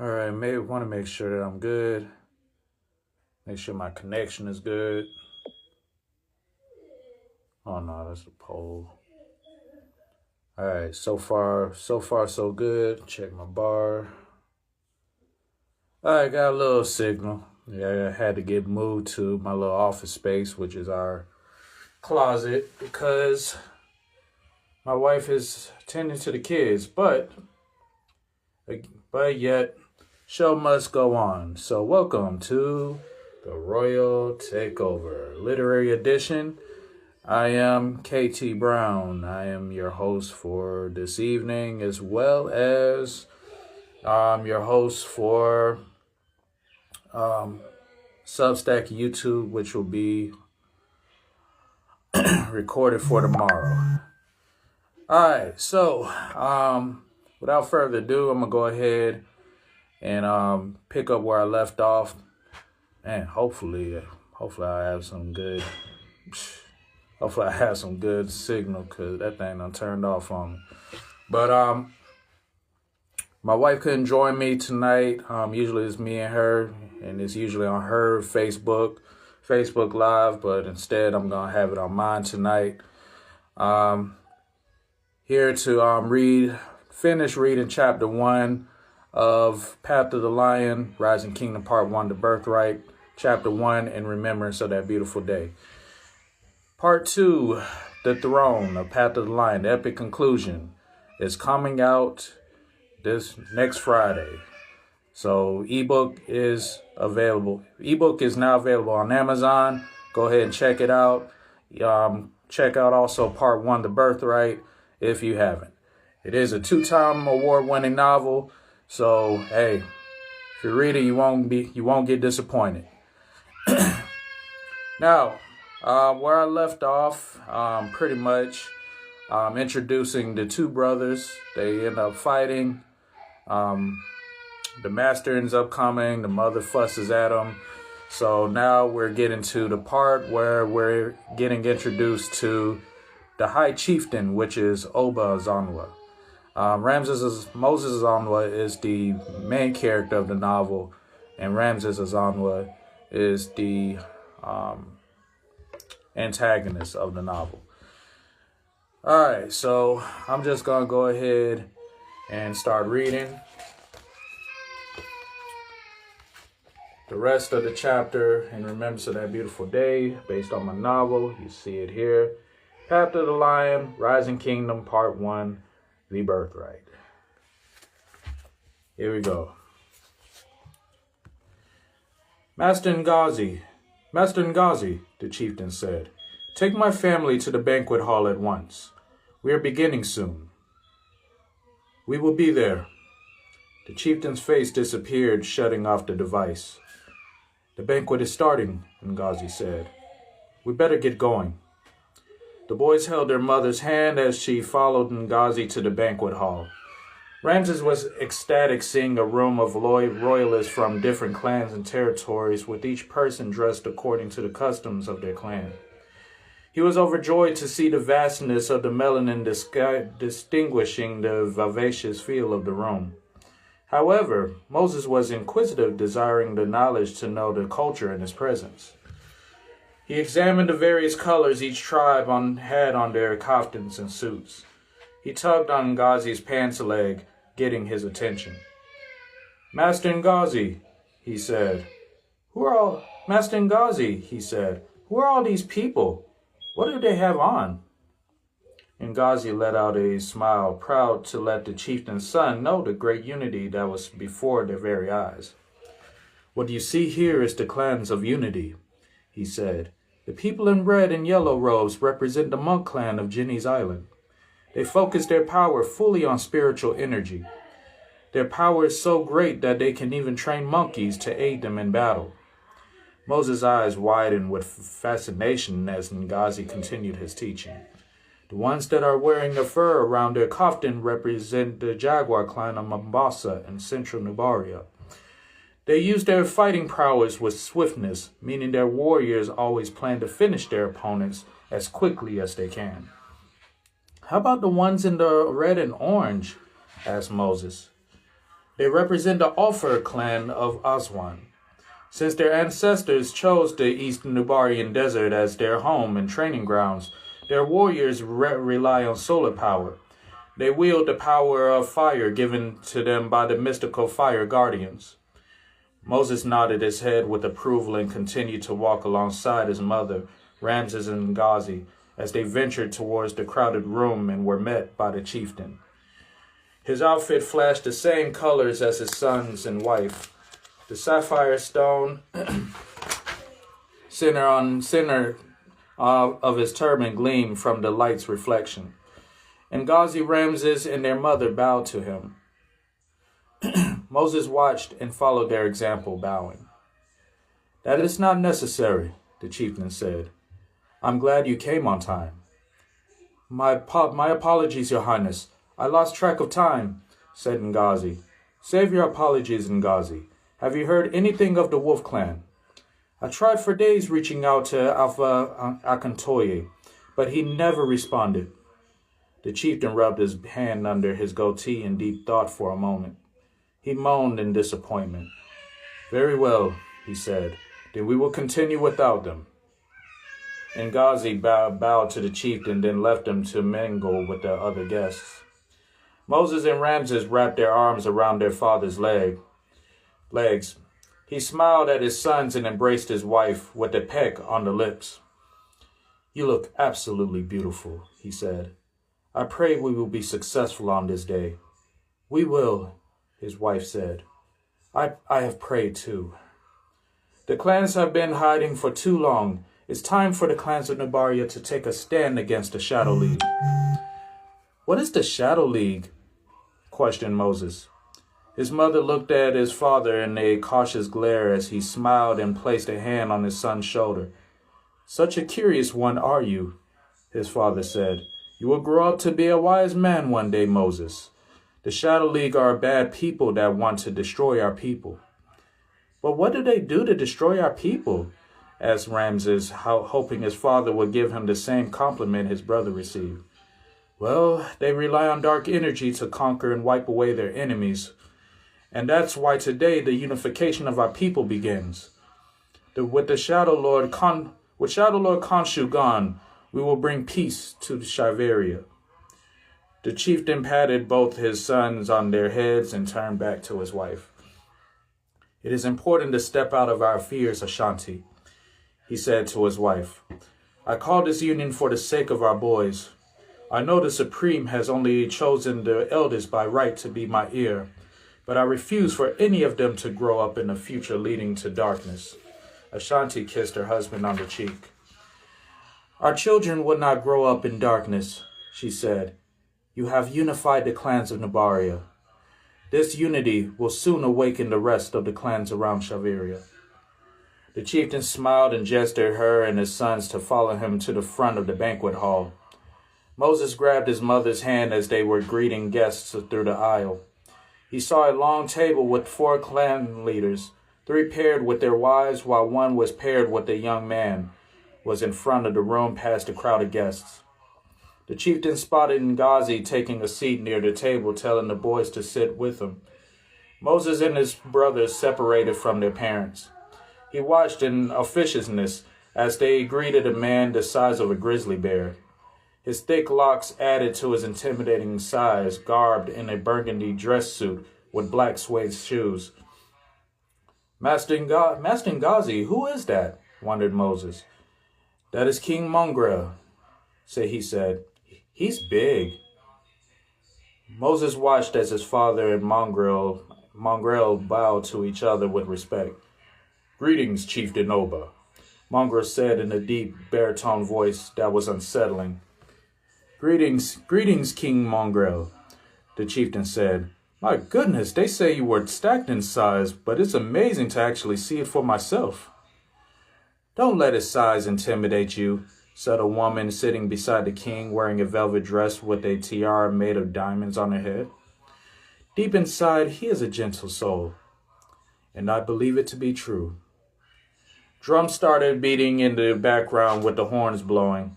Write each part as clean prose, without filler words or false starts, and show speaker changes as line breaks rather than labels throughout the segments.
All right, maybe want to make sure that I'm good. Make sure my connection is good. Oh no, that's the pole. All right, so far so good. Check my bar. All right, got a little signal. Yeah, I had to get moved to my little office space, which is our closet, because my wife is tending to the kids, but yet show must go on. So welcome to the Royal Takeover Literary Edition. I am KT Brown. I am your host for this evening, as well as your host for Substack YouTube, which will be recorded for tomorrow. All right, so without further ado, I'm gonna go ahead and pick up where I left off, and hopefully I have some good. Hopefully I have some good signal, because that thing done turned off on me. But my wife couldn't join me tonight. Usually it's me and her, and it's usually on her Facebook Live, but instead I'm going to have it on mine tonight. Here to finish reading chapter 1 of Path of the Lion, Rising Kingdom Part 1, The Birthright, chapter 1, in remembrance of that beautiful day. Part 2, The Throne, A Path of the Lion, the epic conclusion, is coming out this next Friday. So ebook is available. Ebook is now available on Amazon. Go ahead and check it out. Check out also Part 1, The Birthright, if you haven't. It is a 2-time award-winning novel. So hey, if you read it, you won't get disappointed. Now, where I left off, pretty much introducing the two brothers. They end up fighting. The master ends up coming. The mother fusses at him. So now we're getting to the part where we're getting introduced to the High Chieftain, which is Oba Azanwa. Moses Azanwa is the main character of the novel, and Ramses Azanwa is the antagonist of the novel. All right, so I'm just gonna go ahead and start reading the rest of the chapter in remembrance of that beautiful day, based on my novel. You see it here. Path of the Lion, Rising Kingdom, Part 1, The Birthright. Here we go. Master Ngazi, the chieftain said, take my family to the banquet hall at once. We are beginning soon. We will be there. The chieftain's face disappeared, shutting off the device. The banquet is starting, Ngazi said. We better get going. The boys held their mother's hand as she followed Ngazi to the banquet hall. Ramses was ecstatic seeing a room of royalists from different clans and territories, with each person dressed according to the customs of their clan. He was overjoyed to see the vastness of the melanin distinguishing the vivacious feel of the room. However, Moses was inquisitive, desiring the knowledge to know the culture in his presence. He examined the various colors each tribe had on their kaftans and suits. He tugged on Ngazi's pants leg, getting his attention. Master Ngazi, he said. Master Ngazi, he said. Who are all these people? What do they have on? Ngazi let out a smile, proud to let the chieftain's son know the great unity that was before their very eyes. What you see here is the clans of unity, he said. The people in red and yellow robes represent the monk clan of Jenny's Island. They focus their power fully on spiritual energy. Their power is so great that they can even train monkeys to aid them in battle. Moses' eyes widened with fascination as Ngazi continued his teaching. The ones that are wearing the fur around their kaftan represent the Jaguar clan of Mombasa and central Nubaria. They use their fighting prowess with swiftness, meaning their warriors always plan to finish their opponents as quickly as they can. How about the ones in the red and orange? Asked Moses. They represent the Offer clan of Aswan. Since their ancestors chose the East Nubarian Desert as their home and training grounds, their warriors rely on solar power. They wield the power of fire given to them by the mystical fire guardians. Moses nodded his head with approval and continued to walk alongside his mother, Ramses and Ghazi, as they ventured towards the crowded room and were met by the chieftain. His outfit flashed the same colors as his sons and wife. The sapphire stone center of his turban gleamed from the light's reflection. And Ghazi, Ramses, and their mother bowed to him. Moses watched and followed their example, bowing. "That is not necessary," the chieftain said. "I'm glad you came on time." My apologies, Your Highness. I lost track of time," said Ngazi. "Save your apologies, Ngazi. Have you heard anything of the Wolf Clan?" "I tried for days reaching out to Alpha Akantoye, but he never responded." The chieftain rubbed his hand under his goatee in deep thought for a moment. He moaned in disappointment. "Very well," he said. "Then we will continue without them." Ngazi bowed to the chieftain, then left him to mingle with the other guests. Moses and Ramses wrapped their arms around their father's legs. He smiled at his sons and embraced his wife with a peck on the lips. "You look absolutely beautiful," he said. "I pray we will be successful on this day." "We will," his wife said. I have prayed too." "The clans have been hiding for too long. It's time for the clans of Nabaria to take a stand against the Shadow League." "What is the Shadow League?" questioned Moses. His mother looked at his father in a cautious glare as he smiled and placed a hand on his son's shoulder. "Such a curious one are you," his father said. "You will grow up to be a wise man one day, Moses. The Shadow League are bad people that want to destroy our people." "But what do they do to destroy our people?" asked Ramses, hoping his father would give him the same compliment his brother received. "Well, they rely on dark energy to conquer and wipe away their enemies. And that's why today the unification of our people begins. With Shadow Lord Khonshu gone, we will bring peace to Shiveria." The chieftain patted both his sons on their heads and turned back to his wife. "It is important to step out of our fears, Ashanti," he said to his wife. "I call this union for the sake of our boys. I know the Supreme has only chosen the eldest by right to be my heir, but I refuse for any of them to grow up in a future leading to darkness." Ashanti kissed her husband on the cheek. "Our children will not grow up in darkness," she said. "You have unified the clans of Nabaria. This unity will soon awaken the rest of the clans around Shaveria." The chieftain smiled and gestured her and his sons to follow him to the front of the banquet hall. Moses grabbed his mother's hand as they were greeting guests through the aisle. He saw a long table with 4 clan leaders, 3 paired with their wives, while 1 was paired with a young man, was in front of the room past the crowd of guests. The chieftain spotted Ngazi taking a seat near the table, telling the boys to sit with him. Moses and his brothers separated from their parents. He watched in officiousness as they greeted a man the size of a grizzly bear. His thick locks added to his intimidating size, garbed in a burgundy dress suit with black suede shoes. Master Ngazi, who is that?" wondered Moses. "That is King Mongrel," he said. "He's big." Moses watched as his father and Mongrel bowed to each other with respect. "Greetings, Chieftain Oba," Mongrel said in a deep baritone voice that was unsettling. Greetings, King Mongrel," the chieftain said. "My goodness, they say you were stacked in size, but it's amazing to actually see it for myself." "Don't let his size intimidate you," said a woman sitting beside the king wearing a velvet dress with a tiara made of diamonds on her head. "Deep inside, he is a gentle soul." And I believe it to be true. Drums started beating in the background with the horns blowing.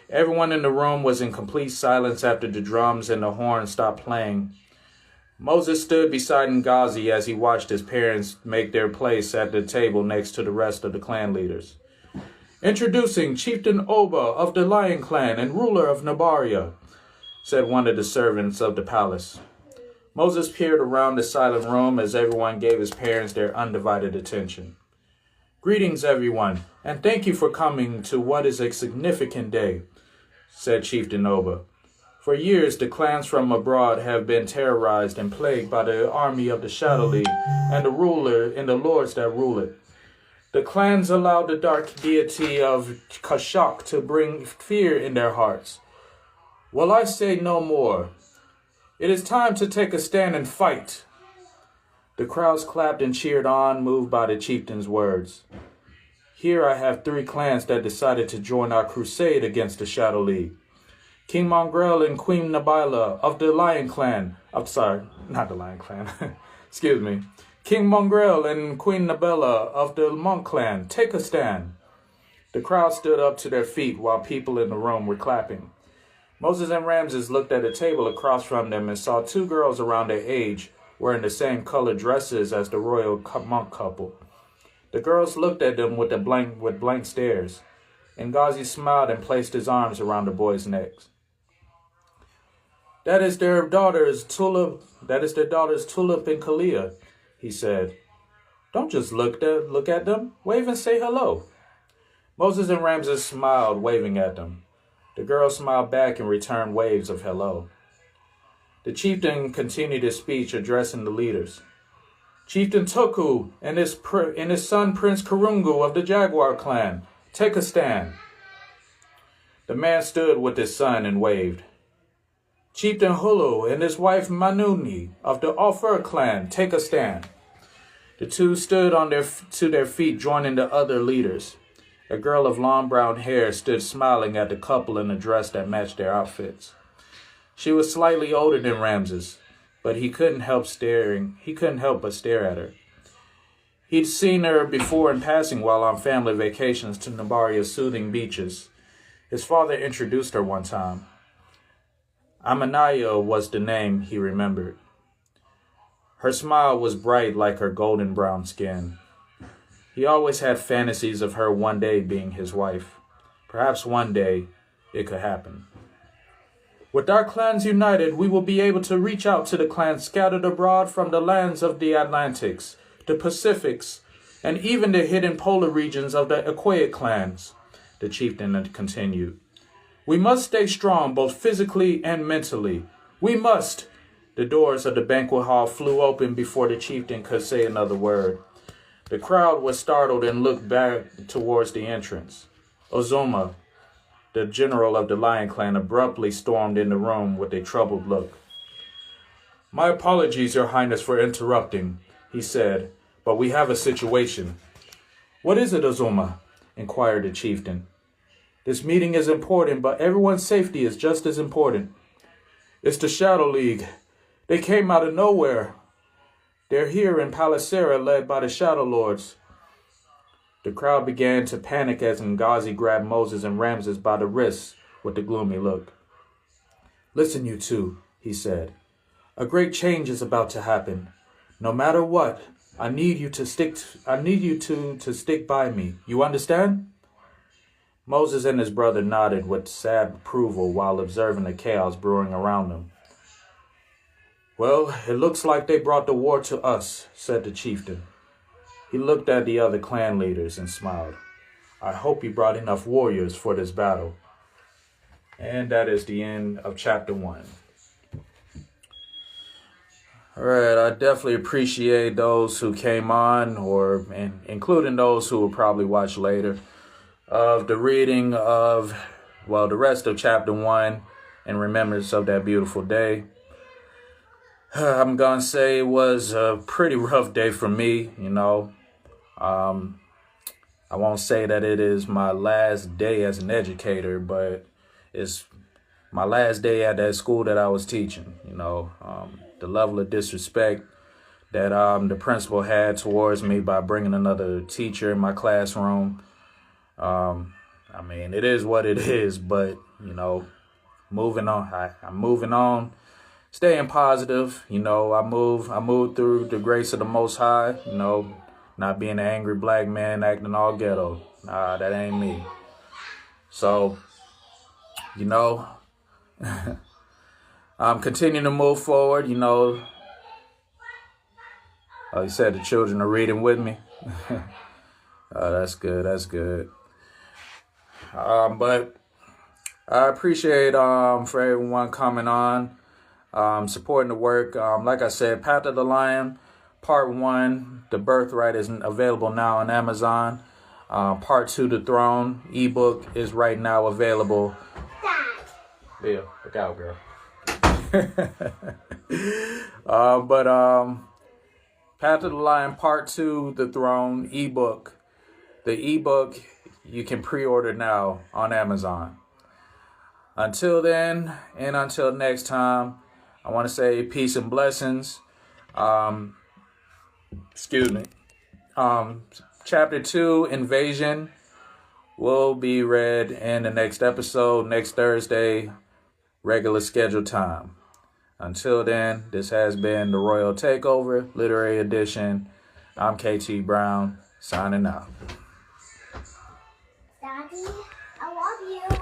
Everyone in the room was in complete silence after the drums and the horns stopped playing. Moses stood beside Ngazi as he watched his parents make their place at the table next to the rest of the clan leaders. Introducing Chieftain Oba of the Lion Clan and ruler of Nabaria, said one of the servants of the palace. Moses peered around the silent room as everyone gave his parents their undivided attention. Greetings, everyone, and thank you for coming to what is a significant day, said Chieftain Oba. For years, the clans from abroad have been terrorized and plagued by the army of the Shadow League and the ruler and the lords that rule it. The clans allowed the dark deity of Kashak to bring fear in their hearts. Well, I say no more. It is time to take a stand and fight. The crowds clapped and cheered on, moved by the chieftain's words. Here I have 3 clans that decided to join our crusade against the Shadow League. King Mongrel and Queen Nabila of the Lion Clan. Not the Lion Clan. Excuse me. King Mongrel and Queen Nabila of the Monk Clan, take a stand. The crowd stood up to their feet while people in the room were clapping. Moses and Ramses looked at a table across from them and saw 2 girls around their age wearing the same colored dresses as the royal monk couple. The girls looked at them with blank stares, and Ghazi smiled and placed his arms around the boys' necks. That is their daughters Tulip and Kalia, he said. Don't just look at them, wave and say hello. Moses and Ramses smiled, waving at them. The girls smiled back and returned waves of hello. The chieftain continued his speech, addressing the leaders. Chieftain Tuku and his son Prince Karungu of the Jaguar clan, take a stand. The man stood with his son and waved. Chieftain Hulu and his wife Manuni of the Offer clan, take a stand. The 2 stood to their feet, joining the other leaders. A girl of long brown hair stood smiling at the couple in a dress that matched their outfits. She was slightly older than Ramses, but he couldn't help but stare at her. He'd seen her before in passing while on family vacations to Nabaria's soothing beaches. His father introduced her one time. Amanaya was the name he remembered. Her smile was bright like her golden brown skin. He always had fantasies of her one day being his wife. Perhaps one day it could happen. With our clans united, we will be able to reach out to the clans scattered abroad from the lands of the Atlantics, the Pacifics, and even the hidden polar regions of the Aquaic clans, the chieftain continued. We must stay strong, both physically and mentally. We must. The doors of the banquet hall flew open before the chieftain could say another word. The crowd was startled and looked back towards the entrance. Ozoma, the general of the Lion Clan, abruptly stormed in the room with a troubled look. My apologies, Your Highness, for interrupting, he said, but we have a situation. What is it, Ozoma? Inquired the chieftain. This meeting is important, but everyone's safety is just as important. It's the Shadow League. They came out of nowhere. They're here in Palacera, led by the Shadow Lords. The crowd began to panic as Ngazi grabbed Moses and Ramses by the wrists with a gloomy look. Listen, you 2, he said. A great change is about to happen. No matter what, I need you to stick by me. You understand? Moses and his brother nodded with sad approval while observing the chaos brewing around them. Well, it looks like they brought the war to us, said the chieftain. He looked at the other clan leaders and smiled. I hope you brought enough warriors for this battle. And that is the end of chapter 1. All right, I definitely appreciate those who came on, including those who will probably watch later, of the reading of, the rest of chapter 1 in remembrance of that beautiful day. I'm going to say it was a pretty rough day for me, I won't say that it is my last day as an educator, but it's my last day at that school that I was teaching. The level of disrespect that the principal had towards me by bringing another teacher in my classroom. It is what it is, but, moving on. I'm moving on. staying positive. You know, I move through the grace of the Most High. You know, not being an angry black man acting all ghetto. Nah, that ain't me. So, you know, I'm continuing to move forward. You know, like you said, the children are reading with me. That's good. That's good. But I appreciate for everyone coming on, supporting the work. Like I said, Path of the Lion, Part 1, The Birthright is available now on Amazon. Part 2, The Throne, ebook is right now available. Bill, look out, girl. Path of the Lion, Part 2, The Throne, ebook. The ebook you can pre-order now on Amazon. Until then, and until next time, I want to say peace and blessings. Excuse me. Chapter 2, Invasion, will be read in the next episode, next Thursday, regular scheduled time. Until then, this has been the Royal Takeover, Literary Edition. I'm KT Brown, signing out.
Daddy, I love you.